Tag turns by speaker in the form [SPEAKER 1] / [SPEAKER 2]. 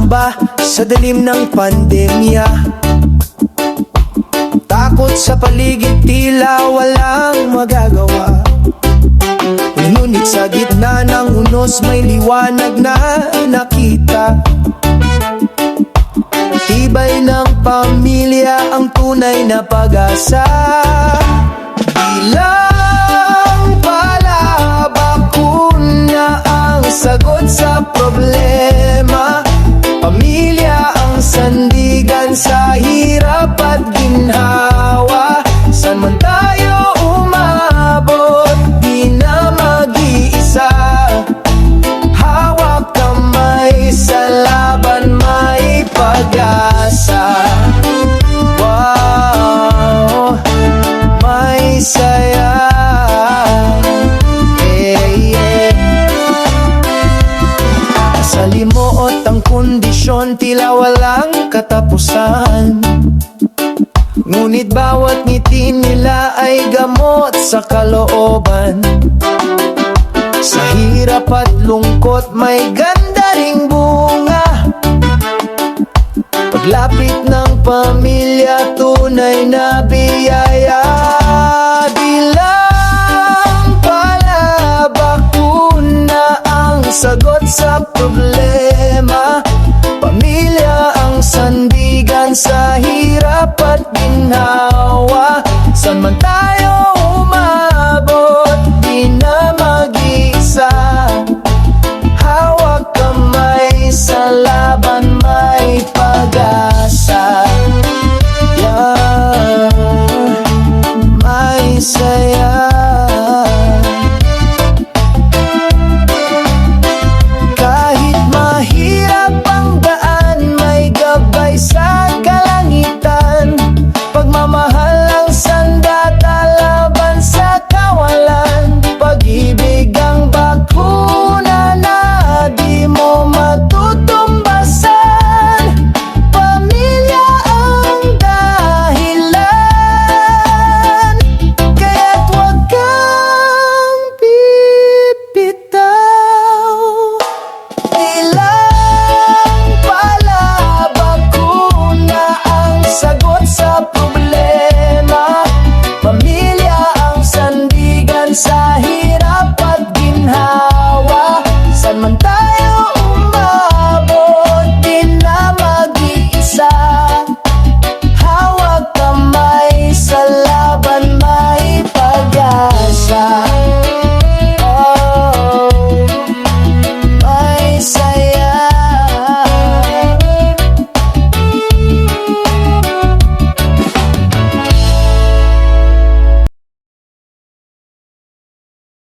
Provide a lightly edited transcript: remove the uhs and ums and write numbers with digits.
[SPEAKER 1] Sumamba sa dilim ng pandemya. Takot sa paligid, tila walang magagawa. Ngunit sa gitna ng unos, may liwanag na nakita. Tibay ng pamilya ang tunay na pag-asa. Bilang pala, bakuna ang sagot sa problema. Pamilya ang sandigan sa hirap at ginhawa. San man tayo umabot, di na mag-iisa. Hawak kamay sa laban, may pag-asa. Wow, may saya. Sa limuot ang kondisyon, tila walang katapusan. Ngunit bawat ngiti nila ay gamot sa kalooban. Sa hirap at lungkot, may ganda ring bunga. Paglapit ng pamilya, tunay na biyaya. Bilang pala, bakuna ang sagot sa problema. Pamilya ang sandigan sa hirap at ginhawa. San man tayo umabot, di na mag-isa. Hawak kamay sa laban,